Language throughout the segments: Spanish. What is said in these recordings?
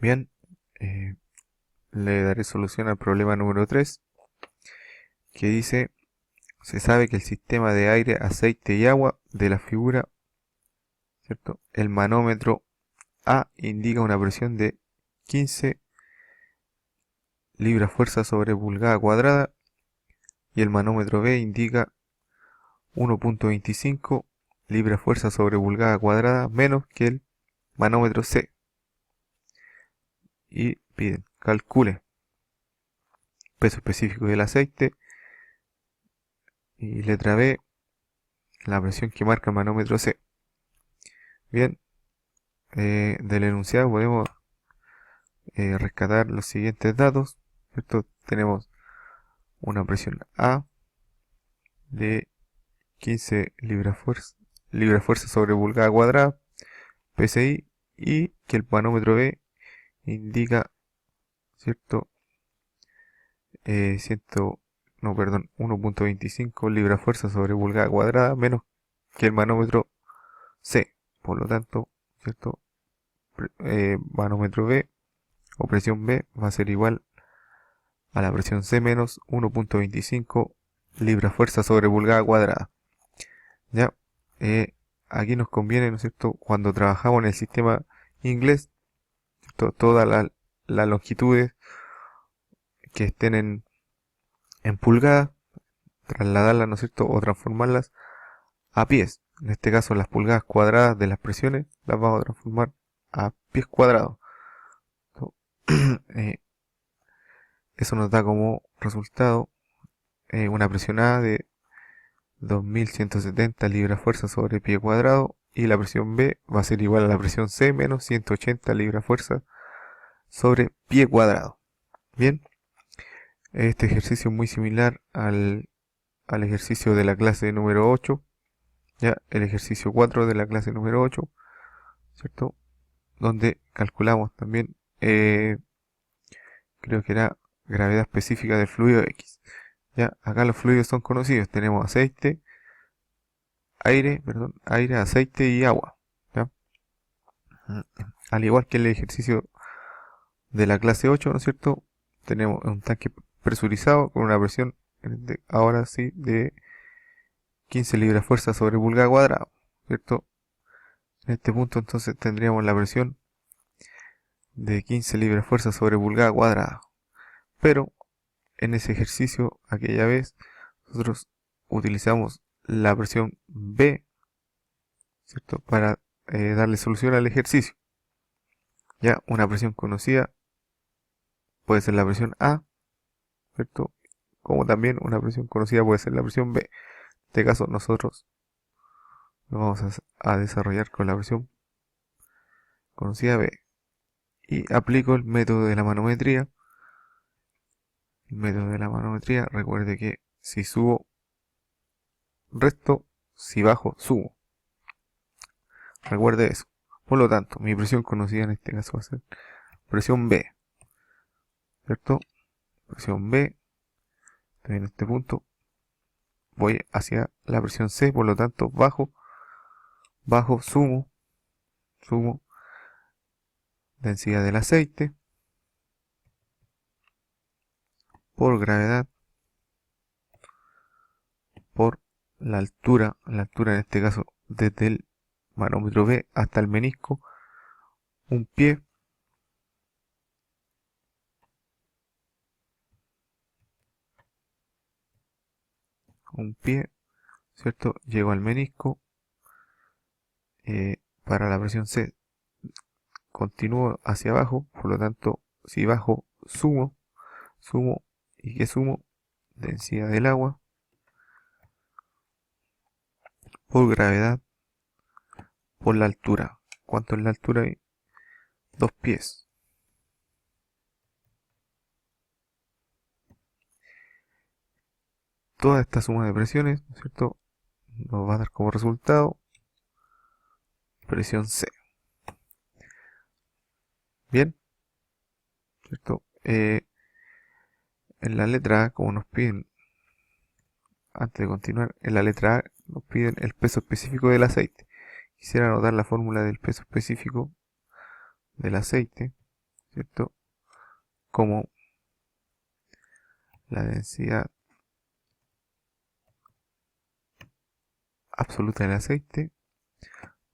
Bien, eh, le daré solución al problema número 3, que dice, se sabe que el sistema de aire, aceite y agua de la figura, ¿cierto? El manómetro A indica una presión de 15 libras-fuerza sobre pulgada cuadrada y el manómetro B indica 1.25 libras-fuerza sobre pulgada cuadrada menos que el manómetro C. Y piden, calcule peso específico del aceite y letra B, la presión que marca el manómetro C. Bien, del enunciado podemos rescatar los siguientes datos, ¿cierto? Tenemos una presión A de 15 libras-fuerza sobre pulgada cuadrada, PSI, y que el manómetro B indica, ¿cierto? 1.25 libras-fuerza sobre pulgada cuadrada menos que el manómetro C. Por lo tanto, ¿cierto? Manómetro B o presión B va a ser igual a la presión C menos 1.25 libras-fuerza sobre pulgada cuadrada. Ya, aquí nos conviene, ¿no es cierto?, cuando trabajamos en el sistema inglés, todas las longitudes que estén en pulgadas, trasladarlas, ¿no es cierto?, o transformarlas a pies. En este caso, las pulgadas cuadradas de las presiones las vamos a transformar a pies cuadrados. Eso nos da como resultado una presión A de 2170 libras-fuerza sobre pie cuadrado, y la presión B va a ser igual a la presión C menos 180 libras-fuerza sobre pie cuadrado. Bien, este ejercicio es muy similar al ejercicio de la clase número 8, ya el ejercicio 4 de la clase número 8, ¿cierto? Donde calculamos también, creo que era gravedad específica del fluido X. Ya, acá los fluidos son conocidos, tenemos aire, aceite y agua. ¿Ya? Al igual que el ejercicio de la clase 8, ¿no es cierto? Tenemos un tanque presurizado con una presión, ahora sí, de 15 libras-fuerza sobre pulgada cuadrada, ¿cierto? En este punto entonces tendríamos la presión de 15 libras-fuerza sobre pulgada cuadrada. Pero en ese ejercicio, aquella vez, nosotros utilizamos la presión B, ¿cierto?, para darle solución al ejercicio. Ya, una presión conocida puede ser la presión A, ¿cierto? Como también una presión conocida puede ser la presión B. En este caso nosotros lo vamos a desarrollar con la presión conocida B. Y aplico el método de la manometría. El método de la manometría, recuerde que si subo, resto, si bajo, subo. Recuerde eso. Por lo tanto, mi presión conocida en este caso va a ser presión B, ¿cierto? Presión B. En este punto voy hacia la presión C, por lo tanto bajo, sumo densidad del aceite por gravedad por la altura en este caso desde el manómetro B hasta el menisco, un pie, ¿cierto? Llego al menisco, para la presión C continúo hacia abajo, por lo tanto, si bajo, sumo, ¿y qué sumo? Densidad del agua por gravedad por la altura. ¿Cuánto es la altura ahí? 2 pies. Toda esta suma de presiones, ¿no es cierto?, nos va a dar como resultado presión C. Bien, ¿cierto? En la letra A, como nos piden, antes de continuar, en la letra A nos piden el peso específico del aceite. Quisiera anotar la fórmula del peso específico del aceite, ¿cierto? Como la densidad absoluta del aceite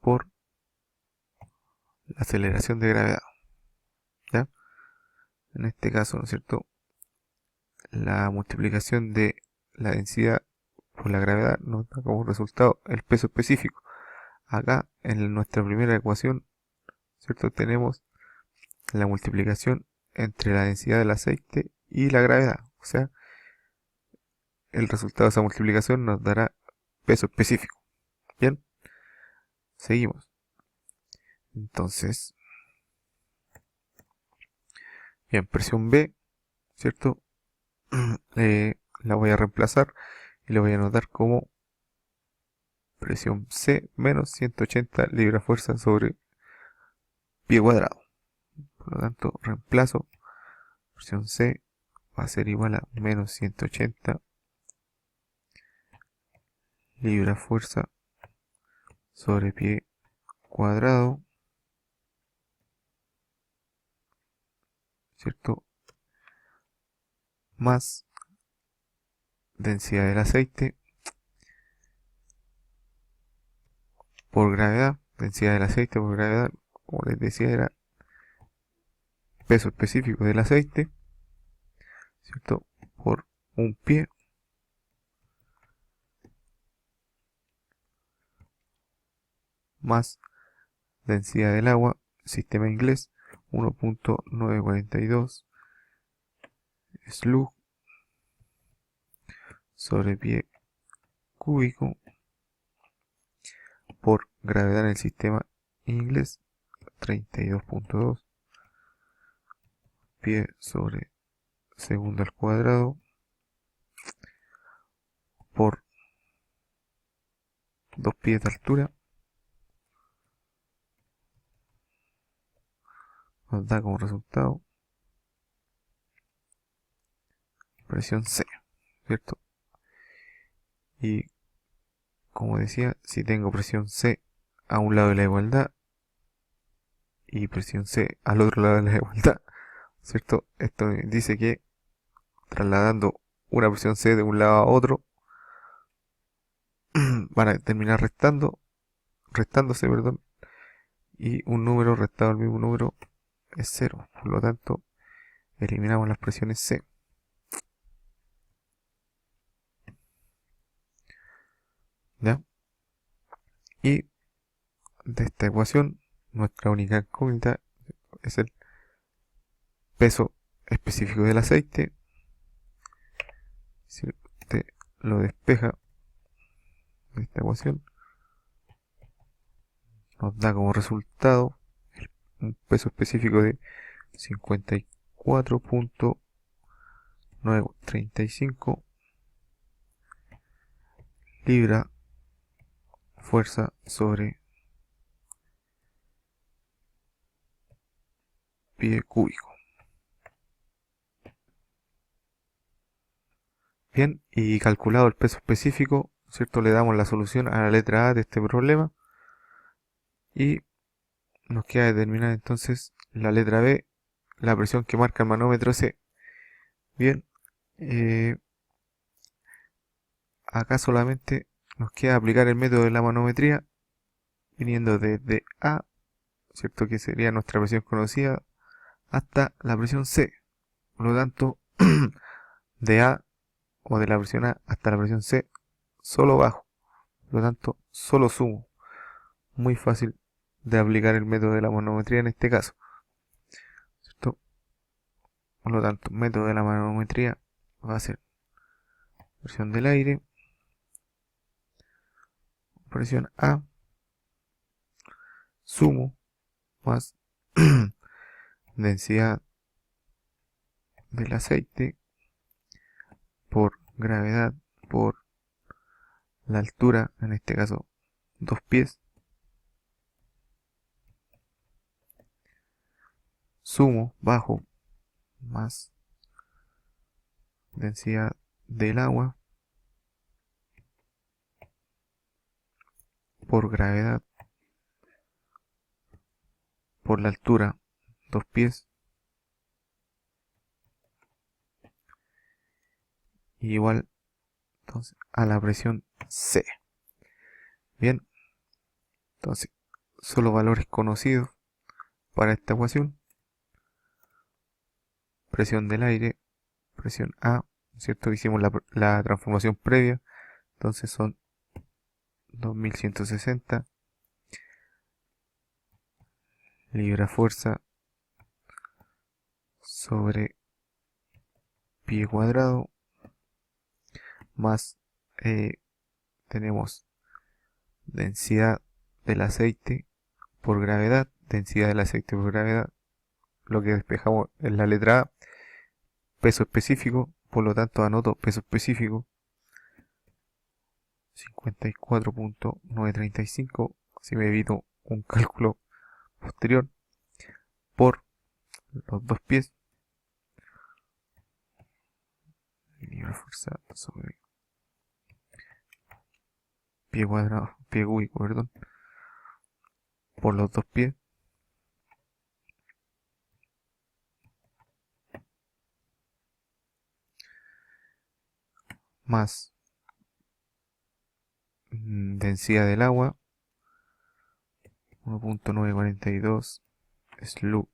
por la aceleración de gravedad, ¿ya? En este caso, ¿no es cierto? La multiplicación de la densidad por la gravedad nos da como resultado el peso específico. Acá, en nuestra primera ecuación, ¿cierto? Tenemos la multiplicación entre la densidad del aceite y la gravedad. O sea, el resultado de esa multiplicación nos dará peso específico. Bien, seguimos. Entonces, bien, presión B, ¿cierto? La voy a reemplazar y le voy a anotar como presión C menos 180 libra-fuerza sobre pie cuadrado. Por lo tanto, reemplazo, presión C va a ser igual a menos 180 libra-fuerza sobre pie cuadrado, ¿cierto? Más densidad del aceite por gravedad. Densidad del aceite por gravedad, como les decía, era peso específico del aceite, ¿cierto? Por un pie más densidad del agua, sistema inglés, 1.942 slug sobre pie cúbico por gravedad en el sistema inglés, 32.2 pie sobre segundo al cuadrado por 2 pies de altura, nos da como resultado presión C, ¿cierto? Y como decía, si tengo presión C a un lado de la igualdad y presión C al otro lado de la igualdad, ¿cierto? Esto dice que trasladando una presión C de un lado a otro van a terminar restándose, perdón, y un número restado al mismo número es 0. Por lo tanto, eliminamos las presiones C. ¿Ya? Y de esta ecuación, nuestra única incógnita es el peso específico del aceite. Si usted lo despeja de esta ecuación, nos da como resultado un peso específico de 54.935 libra fuerza sobre pie cúbico. Bien, y calculado el peso específico, ¿cierto? Le damos la solución a la letra A de este problema y nos queda determinar entonces la letra B, la presión que marca el manómetro C. Bien, eh, acá solamente nos queda aplicar el método de la manometría viniendo desde A, ¿cierto? Que sería nuestra presión conocida, hasta la presión C. Por lo tanto, de A o de la presión A hasta la presión C, solo bajo. Por lo tanto, solo sumo. Muy fácil de aplicar el método de la manometría en este caso, ¿cierto? Por lo tanto, método de la manometría va a ser presión del aire, presión A, sumo, más densidad del aceite por gravedad por la altura, en este caso 2 pies, sumo, bajo, más densidad del agua por gravedad por la altura 2 pies igual entonces a la presión C. Bien, entonces solo valores conocidos para esta ecuación: presión del aire, presión A, ¿cierto? Hicimos la transformación previa, entonces son 2160 libra-fuerza sobre pie cuadrado, más tenemos densidad del aceite por gravedad, densidad del aceite por gravedad, lo que despejamos en la letra A, peso específico, por lo tanto anoto peso específico 54.935, así me evito un cálculo posterior, por los dos pies, libra fuerza sobre pie cuadrado, pie cúbico, perdón, por los dos pies, más densidad del agua 1.942 SLU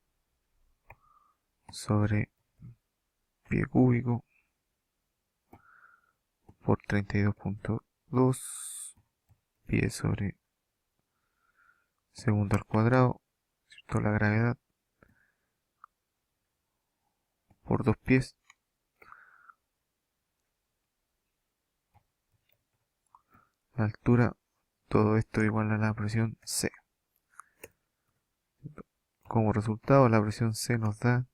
sobre pie cúbico por 32.2 pie sobre segundo al cuadrado, ¿cierto? La gravedad por dos pies, la altura, todo esto igual a la presión C. Como resultado, la presión C nos da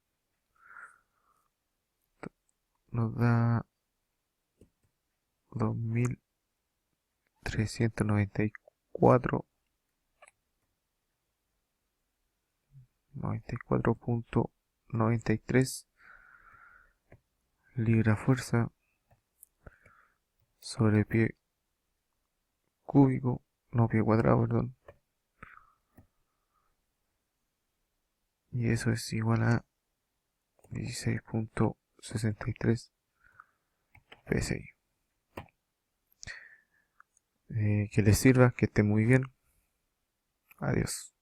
2394.93 libra fuerza sobre pie cúbico, no pie cuadrado, perdón. Y eso es igual a 16.63 PSI. Que les sirva, que esté muy bien. Adiós.